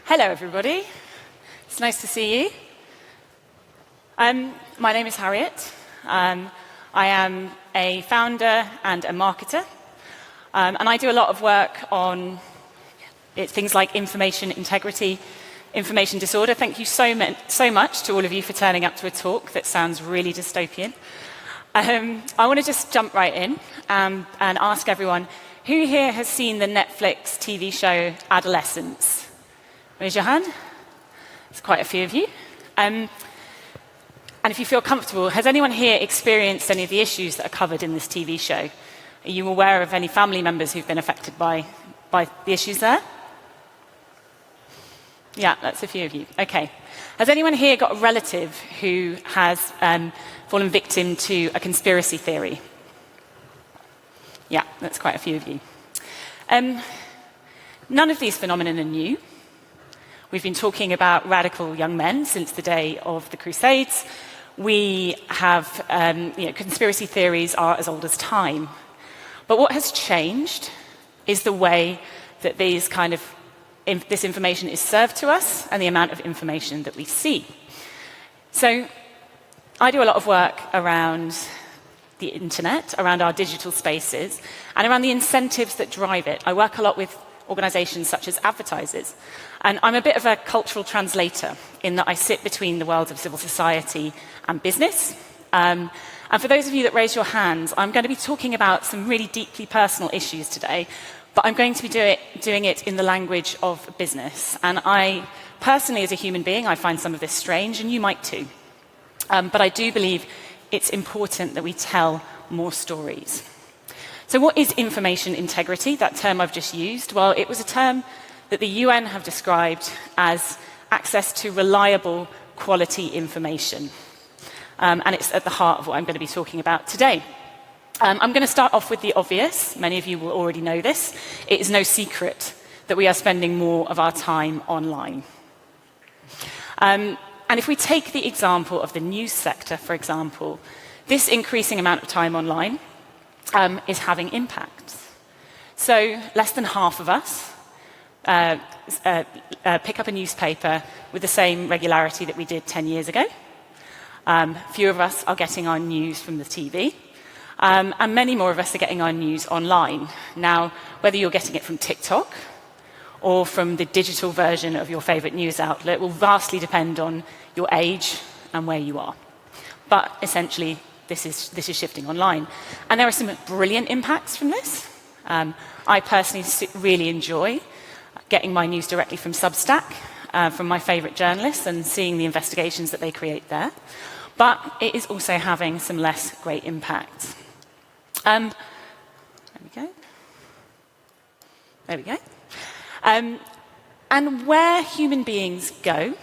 Hello, everybody. It's nice to see you. My name is Harriet. I am a founder and a marketer, and I do a lot of work on things like information integrity, information disorder. Thank you so much to all of you for turning up to a talk that sounds really dystopian. I want to just jump right in and ask everyone, who here has seen the Netflix TV show Adolescence? Raise your hand. There's quite a few of you. And if you feel comfortable, has anyone here experienced any of the issues that are covered in this TV show? Are you aware of any family members who've been affected by the issues there? Yeah, that's a few of you. Okay. Has anyone here got a relative who has fallen victim to a conspiracy theory? Yeah, that's quite a few of you. None of these phenomena are new. We've been talking about radical young men since the day of the Crusades. We have, conspiracy theories are as old as time. But what has changed is the way that this information is served to us and the amount of information that we see. So I do a lot of work around the internet, around our digital spaces, and around the incentives that drive it. I work a lot with organizations such as advertisers. And I'm a bit of a cultural translator in that I sit between the worlds of civil society and business. And for those of you that raise your hands, I'm going to be talking about some really deeply personal issues today, but I'm going to be doing it in the language of business. And I personally, as a human being, I find some of this strange, and you might too. But I do believe it's important that we tell more stories. So what is information integrity, that term I've just used? Well, it was a term that the UN have described as access to reliable, quality information. And it's at the heart of what I'm going to be talking about today. I'm going to start off with the obvious. Many of you will already know this. It is no secret that we are spending more of our time online. And if we take the example of the news sector, for example, this increasing amount of time online is having impacts. So less than half of us pick up a newspaper with the same regularity that we did 10 years ago. Few of us are getting our news from the TV. And many more of us are getting our news online. Now, whether you're getting it from TikTok or from the digital version of your favorite news outlet will vastly depend on your age and where you are. But essentially, this is shifting online. And there are some brilliant impacts from this. I personally really enjoy getting my news directly from Substack, from my favorite journalists, and seeing the investigations that they create there. But it is also having some less great impacts. There we go. There we go. And where human beings go,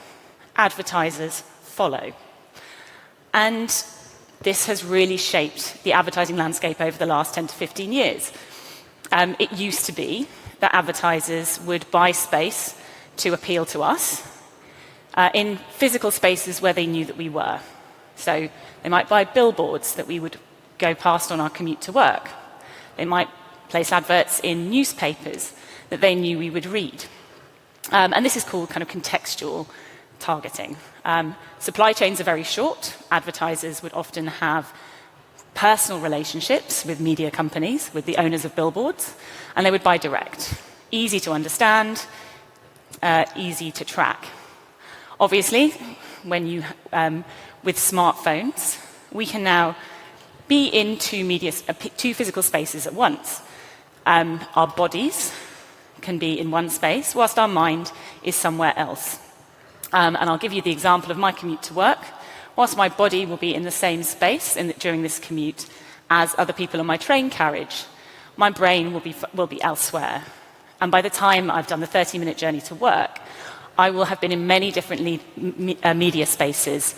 advertisers follow. And this has really shaped the advertising landscape over the last 10 to 15 years. It used to be that advertisers would buy space to appeal to us in physical spaces where they knew that we were. So they might buy billboards that we would go past on our commute to work. They might place adverts in newspapers that they knew we would read. And this is called kind of contextual targeting. Supply chains are very short. Advertisers would often have personal relationships with media companies, with the owners of billboards, and they would buy direct. Easy to understand, easy to track. Obviously, with smartphones, we can now be in two physical spaces at once. Our bodies can be in one space, whilst our mind is somewhere else. And I'll give you the example of my commute to work. Whilst my body will be in the same space during this commute as other people on my train carriage, my brain will be elsewhere. And by the time I've done the 30-minute journey to work, I will have been in many different media spaces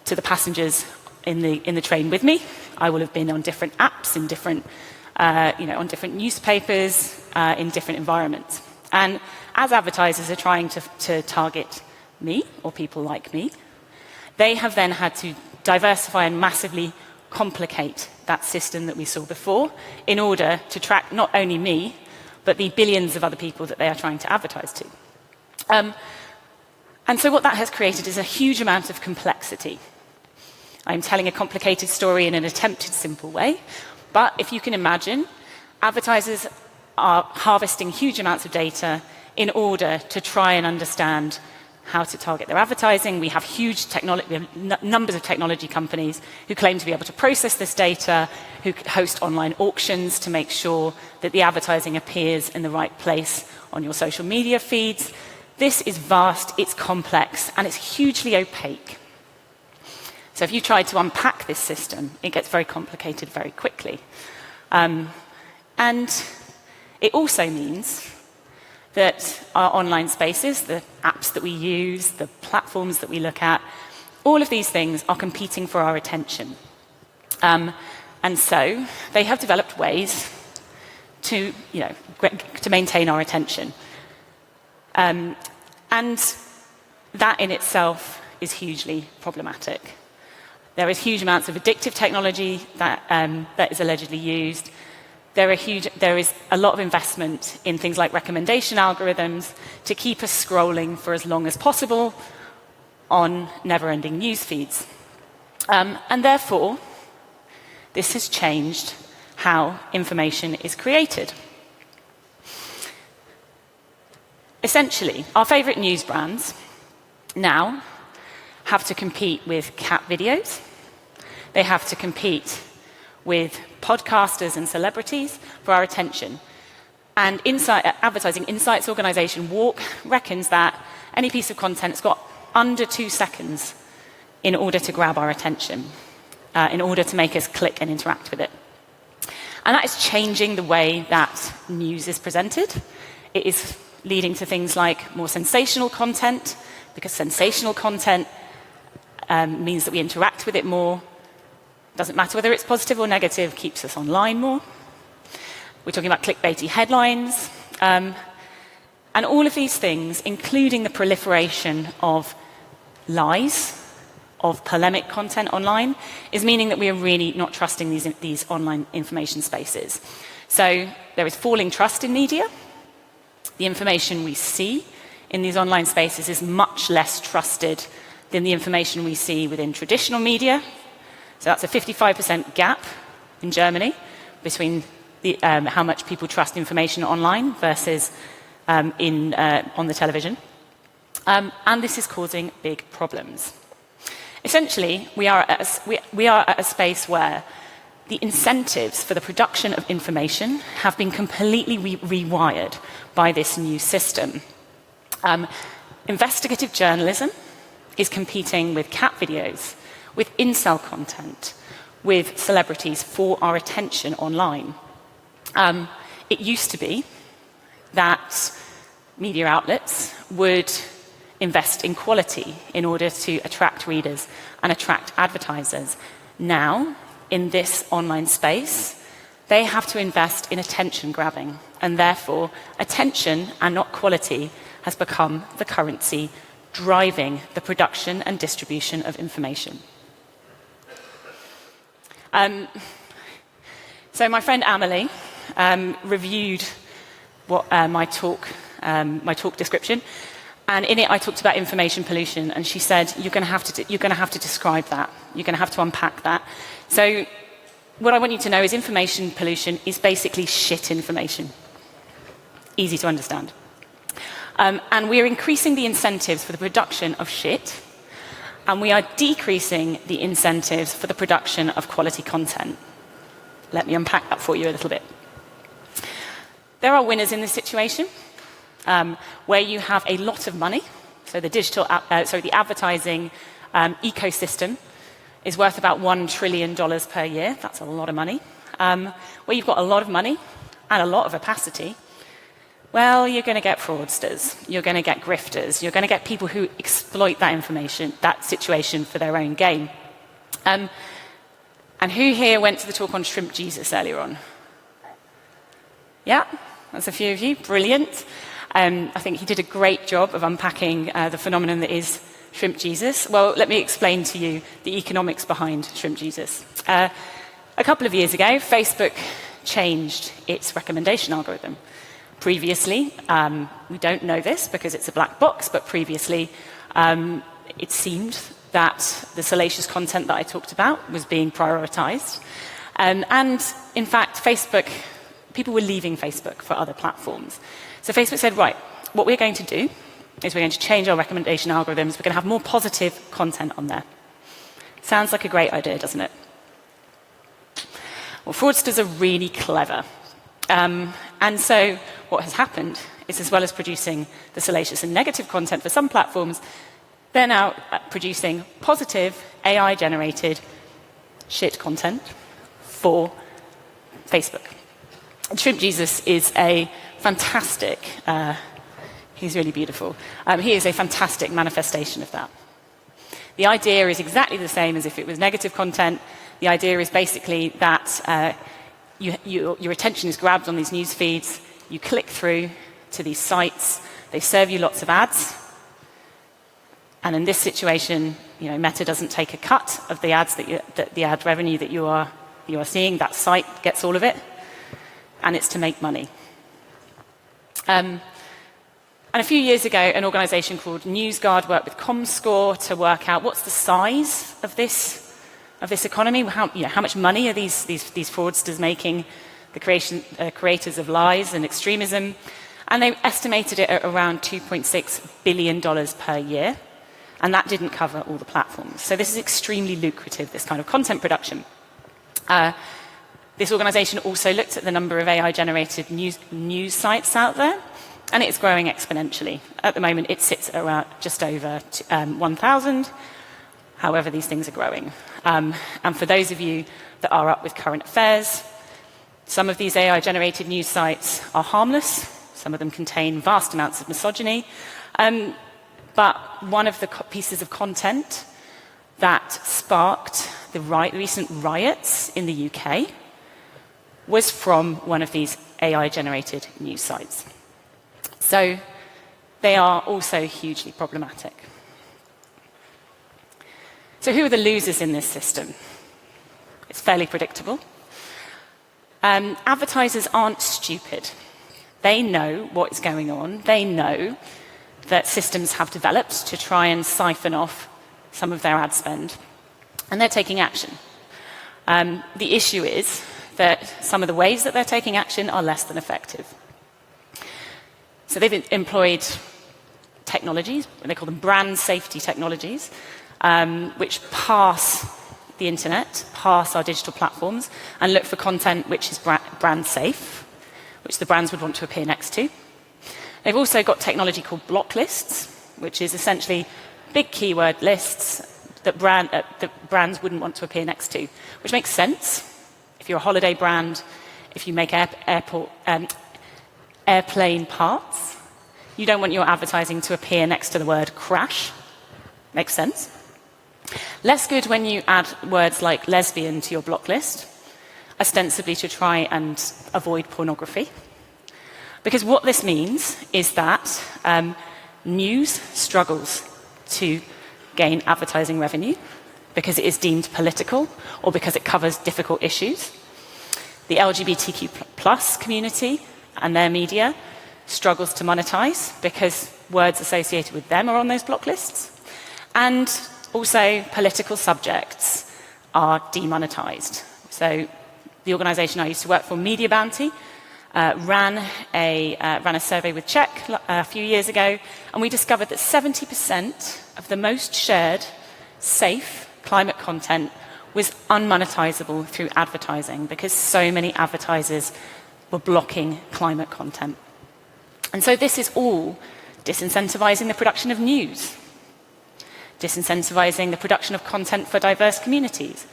to the passengers in the train with me. I will have been on different apps, on different newspapers, in different environments. And as advertisers are trying to target me or people like me, they have then had to diversify and massively complicate that system that we saw before in order to track not only me, but the billions of other people that they are trying to advertise to. And so what that has created is a huge amount of complexity. I'm telling a complicated story in an attempted simple way, but if you can imagine, advertisers are harvesting huge amounts of data in order to try and understand how to target their advertising. We have numbers of technology companies who claim to be able to process this data, who host online auctions to make sure that the advertising appears in the right place on your social media feeds. This is vast, it's complex, and it's hugely opaque. So if you try to unpack this system, it gets very complicated very quickly. And it also means that our online spaces, the apps that we use, the platforms that we look at, all of these things are competing for our attention. And so they have developed ways to maintain our attention. And that in itself is hugely problematic. There is huge amounts of addictive technology that is allegedly used. There is a lot of investment in things like recommendation algorithms to keep us scrolling for as long as possible on never-ending news feeds. And therefore, this has changed how information is created. Essentially, our favorite news brands now have to compete with cat videos. They have to compete with podcasters and celebrities for our attention. And Advertising Insights organization WARC reckons that any piece of content has got under 2 seconds in order to grab our attention, in order to make us click and interact with it. And that is changing the way that news is presented. It is leading to things like more sensational content, because sensational content means that we interact with it more. Doesn't matter whether it's positive or negative, keeps us online more. We're talking about clickbaity headlines. And all of these things, including the proliferation of lies, of polemic content online, is meaning that we are really not trusting these online information spaces. So there is falling trust in media. The information we see in these online spaces is much less trusted than the information we see within traditional media. So that's a 55% gap in Germany between how much people trust information online versus on the television. And this is causing big problems. Essentially, we are at a space where the incentives for the production of information have been completely rewired by this new system. Investigative journalism is competing with cat videos, with incel content, with celebrities for our attention online. It used to be that media outlets would invest in quality in order to attract readers and attract advertisers. Now, in this online space, they have to invest in attention grabbing, and therefore attention and not quality has become the currency driving the production and distribution of information. So my friend Amelie reviewed my talk description, and in it I talked about information pollution, and she said you're going to have to describe that. You're going to have to unpack that. So what I want you to know is information pollution is basically shit information. Easy to understand. And we are increasing the incentives for the production of shit, and we are decreasing the incentives for the production of quality content. Let me unpack that for you a little bit. There are winners in this situation, where you have a lot of money. So the advertising ecosystem is worth about $1 trillion per year. That's a lot of money. Where you've got a lot of money and a lot of opacity, well, you're going to get fraudsters, you're going to get grifters, you're going to get people who exploit that information, that situation for their own gain. And who here went to the talk on Shrimp Jesus earlier on? Yeah, that's a few of you. Brilliant. I think he did a great job of unpacking the phenomenon that is Shrimp Jesus. Well, let me explain to you the economics behind Shrimp Jesus. A couple of years ago, Facebook changed its recommendation algorithm. Previously, we don't know this because it's a black box, but previously it seemed that the salacious content that I talked about was being prioritized. And in fact, people were leaving Facebook for other platforms. So Facebook said, right, what we're going to do is we're going to change our recommendation algorithms. We're going to have more positive content on there. Sounds like a great idea, doesn't it? Well, fraudsters are really clever. And so what has happened is, as well as producing the salacious and negative content for some platforms, they're now producing positive AI-generated shit content for Facebook. Shrimp Jesus is a fantastic, he's really beautiful. He is a fantastic manifestation of that. The idea is exactly the same as if it was negative content. The idea is basically that your attention is grabbed on these news feeds, you click through to these sites, they serve you lots of ads, and in this situation, Meta doesn't take a cut of the ads the ad revenue that you are seeing. That site gets all of it, and it's to make money. And a few years ago, an organization called NewsGuard worked with Comscore to work out what's the size of this economy. How much money are these fraudsters making, the creators of lies and extremism? And they estimated it at around $2.6 billion per year. And that didn't cover all the platforms. So this is extremely lucrative, this kind of content production. This organization also looked at the number of AI-generated news sites out there, and it's growing exponentially. At the moment, it sits at around just over 1,000. However, these things are growing. And for those of you that are up with current affairs, some of these AI-generated news sites are harmless. Some of them contain vast amounts of misogyny. But one of the pieces of content that sparked the recent riots in the UK was from one of these AI-generated news sites. So they are also hugely problematic. So who are the losers in this system? It's fairly predictable. Advertisers aren't stupid. They know what is going on. They know that systems have developed to try and siphon off some of their ad spend. And they're taking action. The issue is that some of the ways that they're taking action are less than effective. So they've employed technologies, they call them brand safety technologies, which pass the internet, pass our digital platforms, and look for content which is brand safe, which the brands would want to appear next to. They've also got technology called block lists, which is essentially big keyword lists that brands wouldn't want to appear next to, which makes sense. If you're a holiday brand, if you make airplane parts, you don't want your advertising to appear next to the word crash. Makes sense. Less good when you add words like lesbian to your block list, ostensibly to try and avoid pornography. Because what this means is that news struggles to gain advertising revenue because it is deemed political or because it covers difficult issues. The LGBTQ plus community and their media struggles to monetize because words associated with them are on those block lists. And also political subjects are demonetized. So the organization I used to work for, Media Bounty, ran a survey with Czech a few years ago, and we discovered that 70% of the most shared, safe climate content was unmonetizable through advertising because so many advertisers were blocking climate content. And so this is all disincentivizing the production of news, disincentivizing the production of content for diverse communities,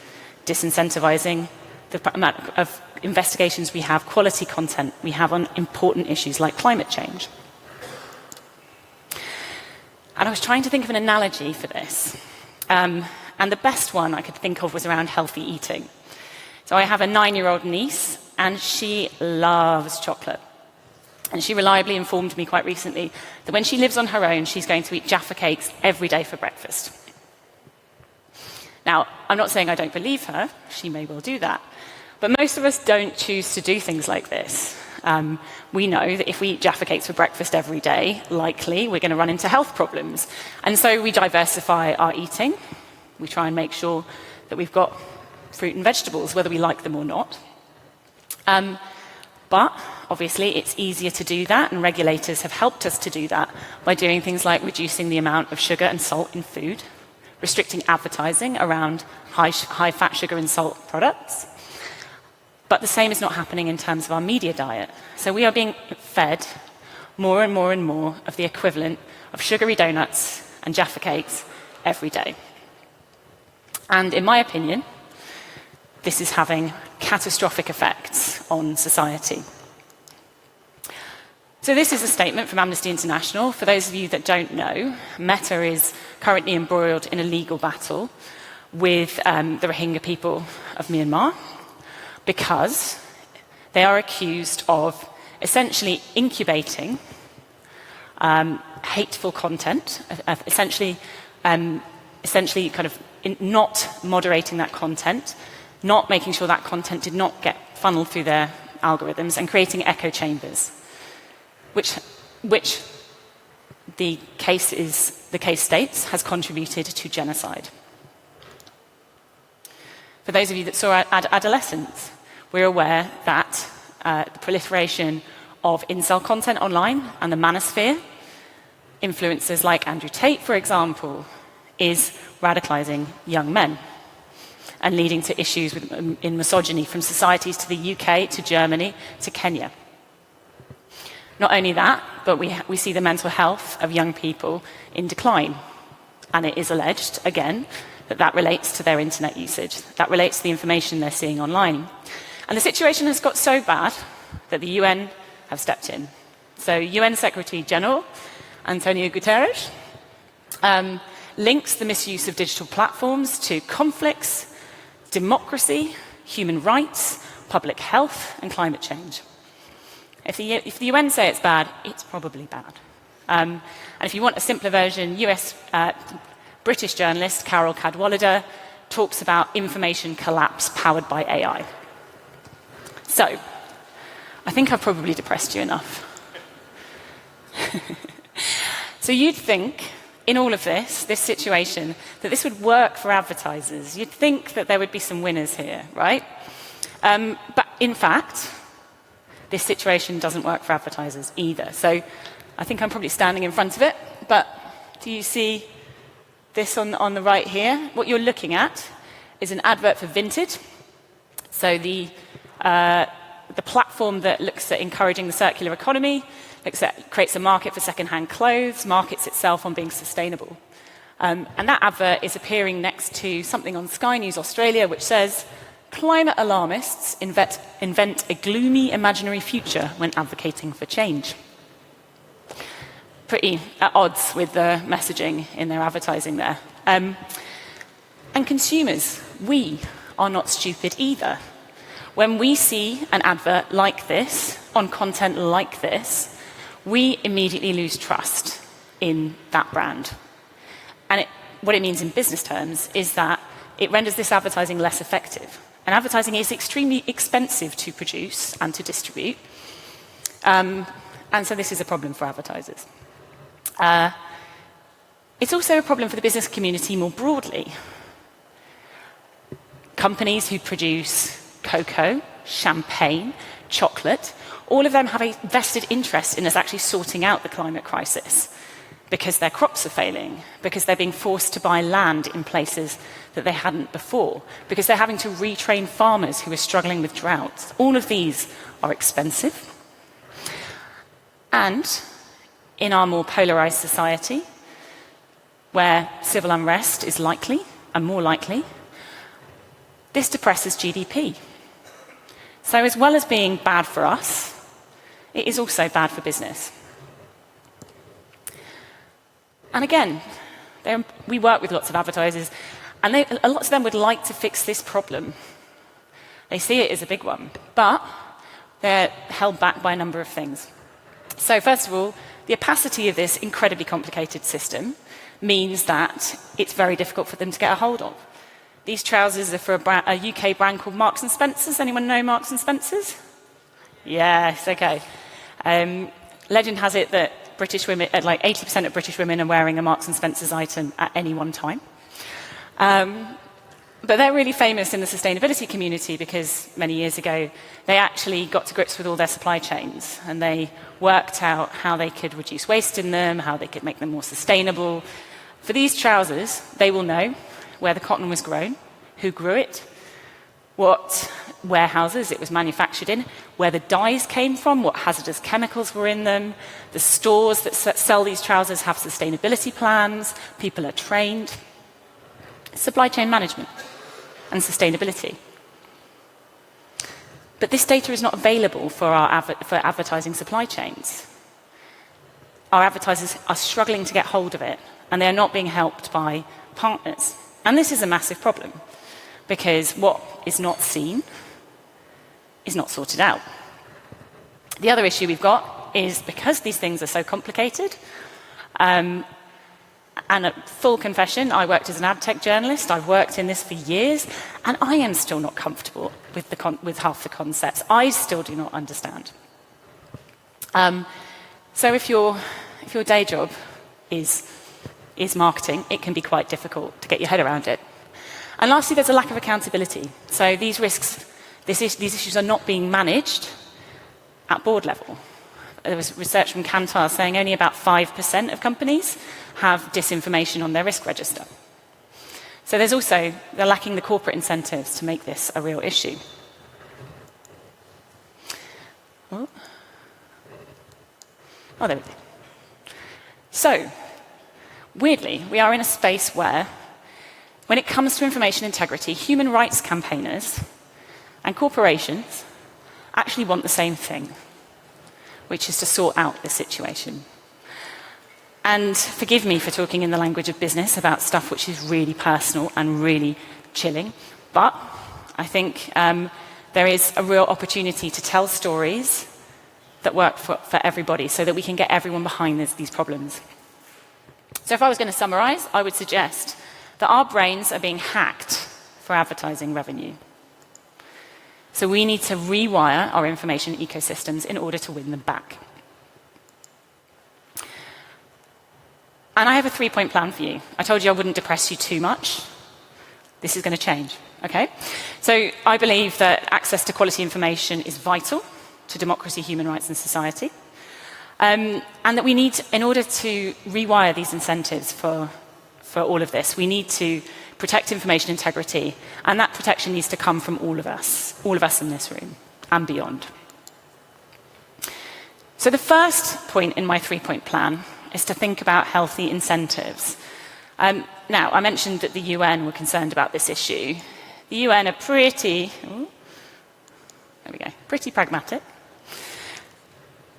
disincentivizing the amount of investigations we have, quality content we have on important issues like climate change. And I was trying to think of an analogy for this. And the best one I could think of was around healthy eating. So I have a 9-year-old niece, and she loves chocolate. And she reliably informed me quite recently that when she lives on her own, she's going to eat Jaffa cakes every day for breakfast. Now, I'm not saying I don't believe her. She may well do that. But most of us don't choose to do things like this. We know that if we eat Jaffa cakes for breakfast every day, likely we're going to run into health problems. And so we diversify our eating. We try and make sure that we've got fruit and vegetables, whether we like them or not. But obviously, it's easier to do that, and regulators have helped us to do that by doing things like reducing the amount of sugar and salt in food, restricting advertising around high-fat sugar and salt products. But the same is not happening in terms of our media diet. So we are being fed more and more and more of the equivalent of sugary donuts and Jaffa cakes every day. And in my opinion, this is having catastrophic effects on society. So this is a statement from Amnesty International. For those of you that don't know, Meta is currently embroiled in a legal battle with the Rohingya people of Myanmar because they are accused of essentially incubating hateful content, essentially kind of not moderating that content, not making sure that content did not get funneled through their algorithms, and creating echo chambers, which the case states has contributed to genocide. For those of you that saw Adolescents, we're aware that the proliferation of incel content online and the manosphere, influencers like Andrew Tate, for example, is radicalizing young men and leading to issues in misogyny from societies to the UK, to Germany, to Kenya. Not only that, but we see the mental health of young people in decline. And it is alleged, again, that relates to their internet usage. That relates to the information they're seeing online. And the situation has got so bad that the UN have stepped in. So UN Secretary General Antonio Guterres links the misuse of digital platforms to conflicts, democracy, human rights, public health, and climate change. If the UN say it's bad, it's probably bad. And if you want a simpler version, British journalist Carol Cadwallader talks about information collapse powered by AI. So, I think I've probably depressed you enough. So you'd think, in all of this situation, that this would work for advertisers. You'd think that there would be some winners here, right? But in fact, this situation doesn't work for advertisers either. So I think I'm probably standing in front of it, but do you see this on the right here? What you're looking at is an advert for Vinted. So the platform that looks at encouraging the circular economy, creates a market for second-hand clothes, markets itself on being sustainable. And that advert is appearing next to something on Sky News Australia which says, "Climate alarmists invent a gloomy imaginary future when advocating for change." Pretty at odds with the messaging in their advertising there. And consumers, we are not stupid either. When we see an advert like this, on content like this, we immediately lose trust in that brand. And what it means in business terms is that it renders this advertising less effective. And advertising is extremely expensive to produce and to distribute. And so this is a problem for advertisers. It's also a problem for the business community more broadly. Companies who produce cocoa, champagne, chocolate, all of them have a vested interest in us actually sorting out the climate crisis because their crops are failing, because they're being forced to buy land in places that they hadn't before, because they're having to retrain farmers who are struggling with droughts. All of these are expensive. And in our more polarized society, where civil unrest is likely and more likely, this depresses GDP. So as well as being bad for us, it is also bad for business. And again, we work with lots of advertisers, and lots of them would like to fix this problem. They see it as a big one, but they're held back by a number of things. So first of all, the opacity of this incredibly complicated system means that it's very difficult for them to get a hold of. These trousers are for a UK brand called Marks and Spencer's. Anyone know Marks and Spencer's? Yes, okay. Legend has it that British women, like 80% of British women are wearing a Marks and Spencer's item at any one time. But they're really famous in the sustainability community because many years ago they actually got to grips with all their supply chains and they worked out how they could reduce waste in them, how they could make them more sustainable. For these trousers, they will know where the cotton was grown, who grew it, what warehouses it was manufactured in, where the dyes came from, what hazardous chemicals were in them. The stores that sell these trousers have sustainability plans, people are trained. Supply chain management and sustainability. But this data is not available for advertising supply chains. Our advertisers are struggling to get hold of it, and they are not being helped by partners. And this is a massive problem, because what is not seen is not sorted out. The other issue we've got is because these things are so complicated, and a full confession, I worked as an ad tech journalist. I've worked in this for years, and I am still not comfortable with half the concepts. I still do not understand. So if your day job is marketing, it can be quite difficult to get your head around it. And lastly, there's a lack of accountability. So these risks, these issues are not being managed at board level. There was research from Kantar saying only about 5% of companies have disinformation on their risk register. So they're lacking the corporate incentives to make this a real issue. Oh, there we go. So, weirdly, we are in a space where, when it comes to information integrity, human rights campaigners and corporations actually want the same thing, which is to sort out this situation. And forgive me for talking in the language of business about stuff which is really personal and really chilling, but I think there is a real opportunity to tell stories that work for everybody so that we can get everyone behind these problems. So if I was going to summarize, I would suggest that our brains are being hacked for advertising revenue. So we need to rewire our information ecosystems in order to win them back. And I have a 3-point plan for you. I told you I wouldn't depress you too much. This is going to change, okay? So I believe that access to quality information is vital to democracy, human rights, and society. And that we need, in order to rewire these incentives for all of this, we need to protect information integrity, and that protection needs to come from all of us in this room and beyond. So the first point in my 3-point plan is to think about healthy incentives. Now, I mentioned that the UN were concerned about this issue. The UN are pretty pragmatic.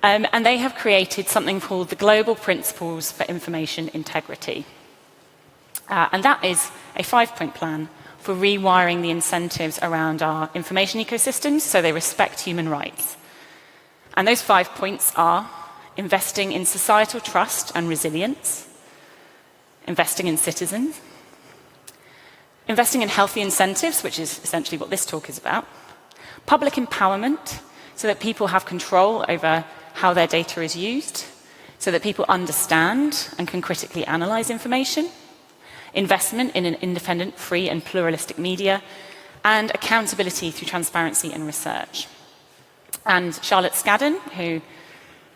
And they have created something called the Global Principles for Information Integrity. And that is a 5-point plan for rewiring the incentives around our information ecosystems so they respect human rights. And those 5 points are investing in societal trust and resilience, investing in citizens, investing in healthy incentives, which is essentially what this talk is about, public empowerment, so that people have control over how their data is used, so that people understand and can critically analyze information, investment in an independent, free and pluralistic media, and accountability through transparency and research. And Charlotte Scadden, who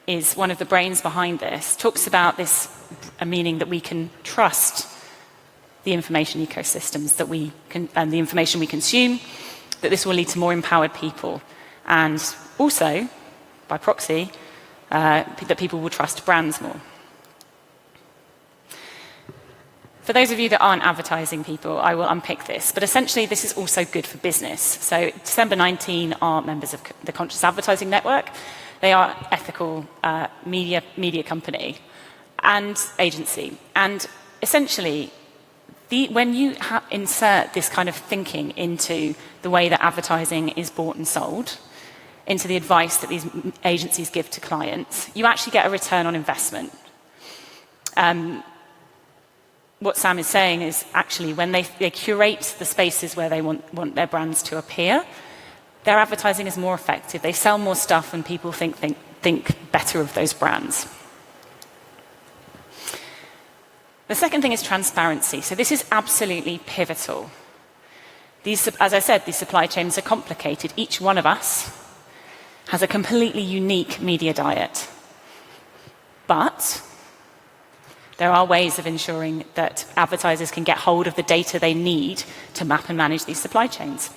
is one of the brains behind this, talks about this, meaning that we can trust the information ecosystems that we can, and the information we consume, that this will lead to more empowered people, and also, by proxy, that people will trust brands more. For those of you that aren't advertising people, I will unpick this, but essentially this is also good for business. So December 19 are members of the Conscious Advertising Network. They are ethical media company and agency. And essentially, when you insert this kind of thinking into the way that advertising is bought and sold, into the advice that these agencies give to clients, you actually get a return on investment. what Sam is saying is actually when they curate the spaces where they want their brands to appear, their advertising is more effective. They sell more stuff and people think better of those brands. The second thing is transparency. So this is absolutely pivotal. As I said, these supply chains are complicated. Each one of us has a completely unique media diet. But there are ways of ensuring that advertisers can get hold of the data they need to map and manage these supply chains.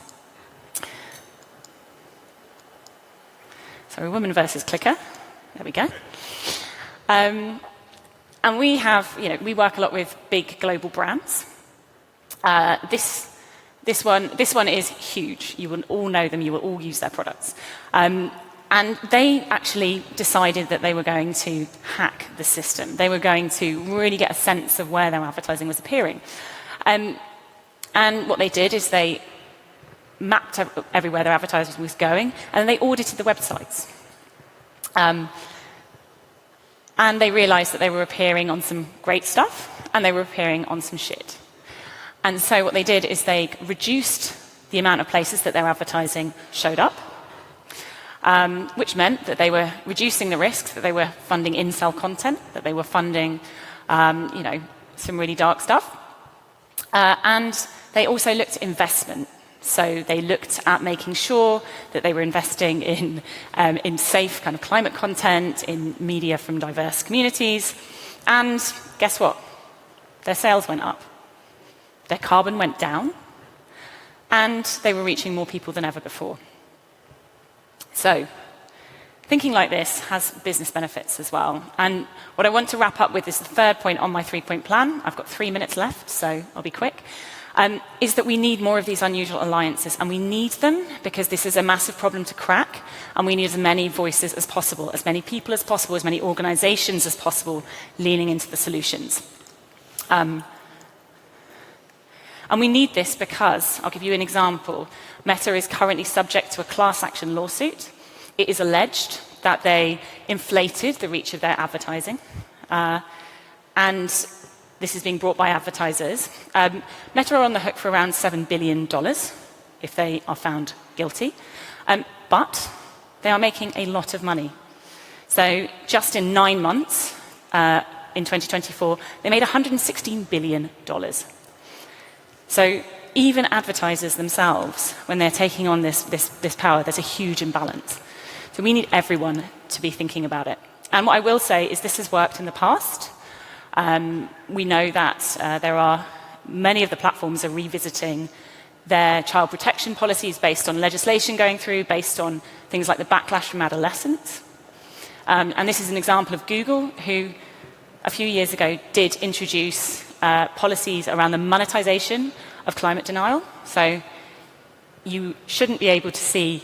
So a woman versus clicker. There we go. And we have, we work a lot with big global brands. This one is huge. You will all know them. You will all use their products. And they actually decided that they were going to hack the system. They were going to really get a sense of where their advertising was appearing. And what they did is they mapped everywhere their advertising was going, and they audited the websites. And they realized that they were appearing on some great stuff, and they were appearing on some shit. And so what they did is they reduced the amount of places that their advertising showed up, which meant that they were reducing the risks, that they were funding incel content, that they were funding, some really dark stuff. And they also looked at investment. So they looked at making sure that they were investing in safe kind of climate content, in media from diverse communities. And guess what? Their sales went up. Their carbon went down. And they were reaching more people than ever before. So thinking like this has business benefits as well. And what I want to wrap up with is the third point on my 3-point plan. I've got 3 minutes left, so I'll be quick. Is that we need more of these unusual alliances, and we need them because this is a massive problem to crack, and we need as many voices as possible, as many people as possible, as many organizations as possible leaning into the solutions. And we need this because, I'll give you an example, Meta is currently subject to a class action lawsuit. It is alleged that they inflated the reach of their advertising, and this is being brought by advertisers. Meta are on the hook for around $7 billion if they are found guilty, but they are making a lot of money. So just in 9 months, in 2024, they made $116 billion. So even advertisers themselves, when they're taking on this power, there's a huge imbalance. So we need everyone to be thinking about it. And what I will say is this has worked in the past. We know that many of the platforms are revisiting their child protection policies based on legislation going through, based on things like the backlash from adolescents. And this is an example of Google, who a few years ago did introduce policies around the monetization of climate denial. So you shouldn't be able to see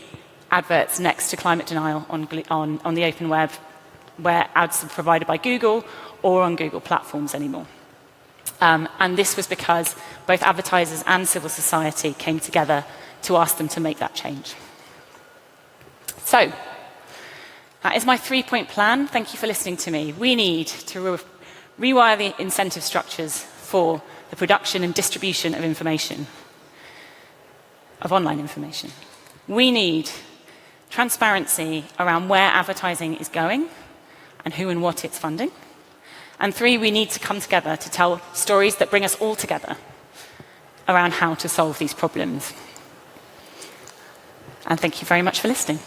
adverts next to climate denial on the open web where ads are provided by Google or on Google platforms anymore. And this was because both advertisers and civil society came together to ask them to make that change. So that is my 3-point plan. Thank you for listening to me. We need to rewire the incentive structures for the production and distribution of information, of online information. We need transparency around where advertising is going and who and what it's funding. And 3, we need to come together to tell stories that bring us all together around how to solve these problems. And thank you very much for listening.